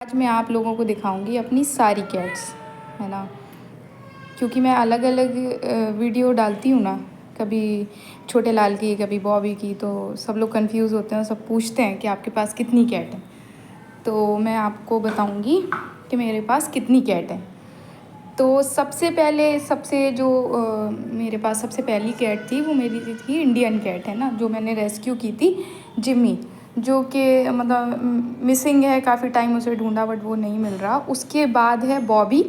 आज मैं आप लोगों को दिखाऊंगी अपनी सारी कैट्स, है ना। क्योंकि मैं अलग अलग वीडियो डालती हूँ ना, कभी छोटे लाल की, कभी बॉबी की, तो सब लोग कंफ्यूज होते हैं, सब पूछते हैं कि आपके पास कितनी कैट है। तो मैं आपको बताऊंगी कि मेरे पास कितनी कैट है। तो सबसे पहले मेरे पास सबसे पहली कैट थी, वो मेरी थी इंडियन कैट, है ना, जो मैंने रेस्क्यू की थी, जिम्मी, जो कि मतलब मिसिंग है, काफ़ी टाइम उसे ढूंढा बट वो नहीं मिल रहा। उसके बाद है बॉबी।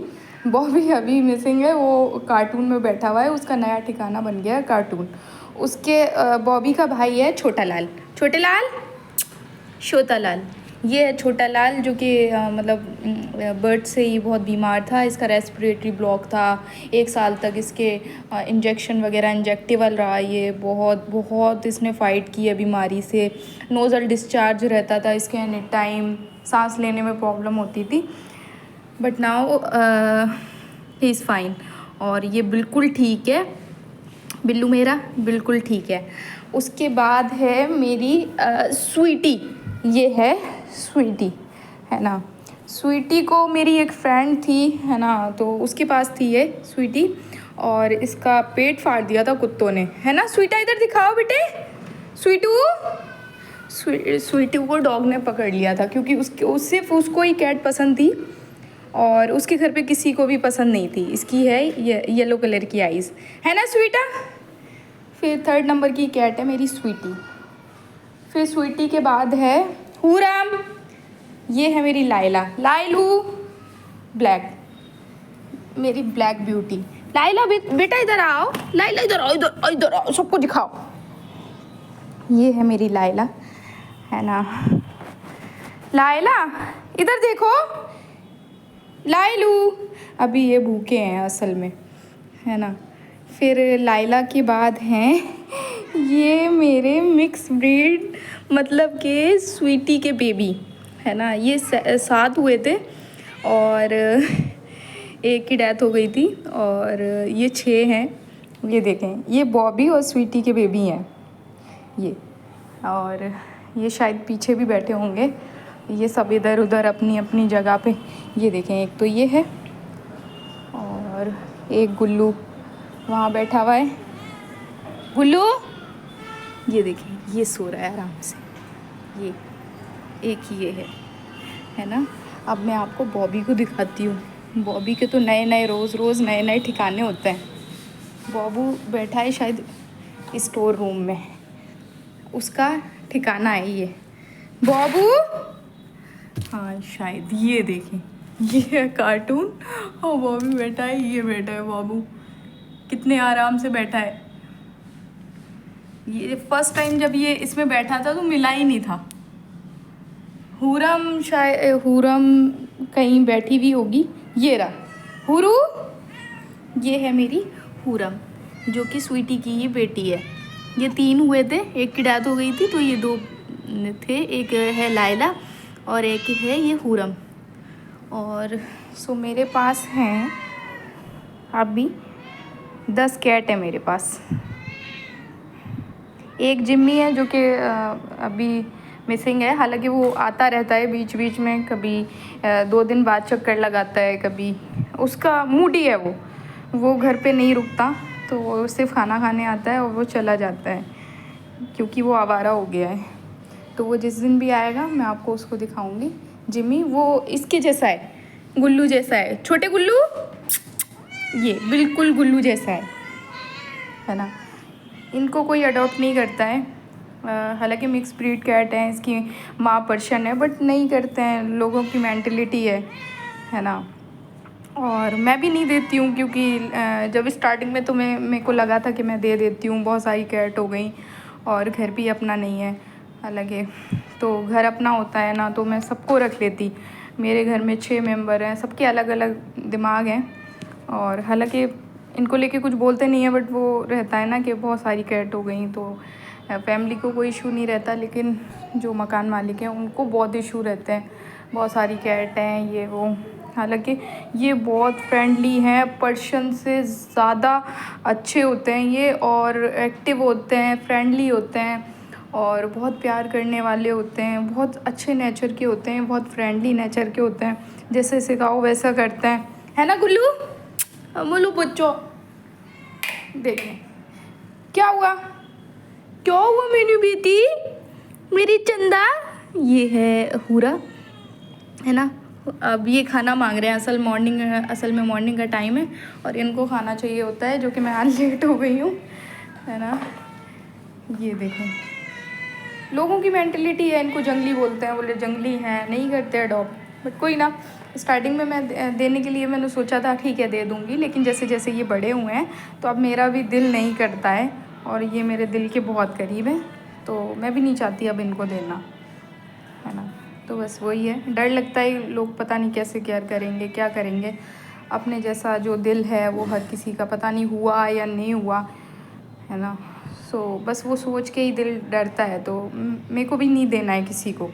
बॉबी अभी मिसिंग है, वो कार्टून में बैठा हुआ है, उसका नया ठिकाना बन गया है कार्टून। उसके बॉबी का भाई है छोटा लाल, छोटे लाल, छोटा लाल। ये है छोटा लाल, जो कि मतलब बर्थ से ही बहुत बीमार था, इसका रेस्पिरेटरी ब्लॉक था। 1 साल तक इसके इंजेक्शन वगैरह इंजेक्टेबल रहा, ये बहुत बहुत इसने फ़ाइट की है बीमारी से। नोज़ल डिस्चार्ज रहता था इसके एनी टाइम, सांस लेने में प्रॉब्लम होती थी, but now he is fine. और ये बिल्कुल ठीक है, बिल्लू मेरा बिल्कुल ठीक है। उसके बाद है मेरी स्वीटी, ये है स्वीटी, है ना। स्वीटी को मेरी एक फ्रेंड थी, है ना, तो उसके पास थी ये स्वीटी, और इसका पेट फाड़ दिया था कुत्तों ने, है ना। स्वीटा इधर दिखाओ बेटे, स्वीटू। स्वीटू को डॉग ने पकड़ लिया था, क्योंकि सिर्फ उसको ही कैट पसंद थी, और उसके घर पे किसी को भी पसंद नहीं थी। इसकी है ये येलो कलर की आइज़, है ना स्वीटा। फिर 3rd नंबर की कैट है मेरी स्वीटी। फिर स्वीटी के बाद है हूराम, ये है मेरी लाइला, लाइलू ब्लैक, मेरी ब्लैक ब्यूटी। लाइला बेटा इधर आओ, लाइला इधर आओ, इधर इधर आओ, सबको दिखाओ। ये है मेरी लाइला, है ना। लाइला इधर देखो, लाइलू। अभी ये भूखे हैं असल में, है ना। फिर लाइला के बाद हैं ये मेरे मिक्स ब्रीड, मतलब के स्वीटी के बेबी, है ना। ये 7 हुए थे, और एक की डेथ हो गई थी, और ये 6 हैं। ये देखें, ये बॉबी और स्वीटी के बेबी हैं ये, और ये शायद पीछे भी बैठे होंगे। ये सब इधर उधर अपनी अपनी जगह पे। ये देखें, एक तो ये है, और एक गुल्लू वहाँ बैठा हुआ है, गुल्लू। ये देखें, ये सो रहा है आराम से, ये एक ये है ना। अब मैं आपको बॉबी को दिखाती हूँ। बॉबी के तो नए नए रोज़ नए नए ठिकाने होते हैं। बॉबू बैठा है शायद स्टोर रूम में, उसका ठिकाना है ये। बॉबू, हाँ शायद, ये देखें, ये है कार्टून, और बॉबी बैठा है, ये बैठा है बॉबू, कितने आराम से बैठा है। ये फर्स्ट टाइम जब ये इसमें बैठा था तो मिला ही नहीं था। हूरम, शायद हूरम कहीं बैठी भी होगी। ये रहा हुरू, ये है मेरी हूरम, जो कि स्वीटी की ही बेटी है। ये 3 हुए थे, एक की डेथ हो गई थी, तो ये 2 थे, एक है लाइला और एक है ये हूरम। और सो मेरे पास हैं अभी 10 कैट है मेरे पास। एक जिम्मी है, जो कि अभी मिसिंग है, हालांकि वो आता रहता है बीच बीच में, कभी 2 दिन बाद चक्कर लगाता है, कभी उसका मूड ही है वो घर पे नहीं रुकता, तो वो सिर्फ खाना खाने आता है और वो चला जाता है, क्योंकि वो आवारा हो गया है। तो वो जिस दिन भी आएगा मैं आपको उसको दिखाऊंगी। जिम्मी वो इसके जैसा है, गुल्लू जैसा है, छोटे गुल्लू, ये बिल्कुल गुल्लू जैसा है ना। इनको कोई अडॉप्ट नहीं करता है, हालांकि मिक्स ब्रीड कैट है, इसकी माँ पर्शियन है, बट नहीं करते हैं, लोगों की मेंटलिटी है ना। और मैं भी नहीं देती हूँ, क्योंकि जब स्टार्टिंग में तो मेरे को लगा था कि मैं दे देती हूँ, बहुत सारी कैट हो गई, और घर भी अपना नहीं है, हालांकि तो घर अपना होता है ना, तो मैं सबको रख लेती। मेरे घर में 6 मेंबर हैं, सबके अलग अलग दिमाग हैं, और हालांकि इनको लेके कुछ बोलते नहीं है, बट वो रहता है ना कि बहुत सारी कैट हो गई, तो फैमिली को कोई इशू नहीं रहता, लेकिन जो मकान मालिक हैं उनको बहुत इशू रहते हैं, बहुत सारी कैट हैं ये वो। हालांकि ये बहुत फ्रेंडली हैं, पर्शियन से ज़्यादा अच्छे होते हैं ये, और एक्टिव होते हैं, फ्रेंडली होते हैं, और बहुत प्यार करने वाले होते हैं, बहुत अच्छे नेचर के होते हैं, बहुत फ्रेंडली नेचर के होते हैं, जैसे सिखाओ वैसा करते हैं, है ना गुल्लू? मुल्लू बच्चों देखें क्या हुआ, क्या हुआ मेरी बेटी, मेरी चंदा? ये है हूरा, है ना। अब ये खाना मांग रहे हैं, असल में मॉर्निंग का टाइम है और इनको खाना चाहिए होता है, जो कि मैं आज लेट हो गई हूँ, है ना। ये देखें लोगों की मेंटलिटी है, इनको जंगली बोलते हैं, बोले जंगली हैं, नहीं करते अडॉप्ट, बट कोई ना। स्टार्टिंग में मैं देने के लिए मैंने सोचा था ठीक है दे दूँगी, लेकिन जैसे जैसे ये बड़े हुए हैं तो अब मेरा भी दिल नहीं करता है, और ये मेरे दिल के बहुत करीब है, तो मैं भी नहीं चाहती अब इनको देना, है ना। तो बस वही है, डर लगता है लोग पता नहीं कैसे केयर करेंगे, क्या करेंगे। अपने जैसा जो दिल है वो हर किसी का पता नहीं हुआ या नहीं हुआ, है ना। सो बस वो सोच के ही दिल डरता है, तो मेरे को भी नहीं देना है किसी को,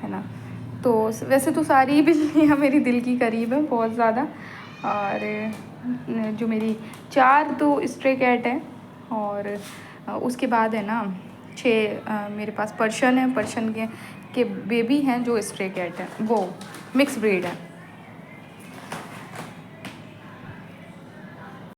है ना। तो वैसे तो सारी बिल्लियाँ मेरी दिल की करीब है बहुत ज़्यादा, और जो मेरी 4 तो स्ट्रे कैट हैं, और उसके बाद है ना 6 मेरे पास पर्शियन है, पर्शियन के बेबी हैं जो स्ट्रे कैट हैं, वो मिक्स ब्रीड है।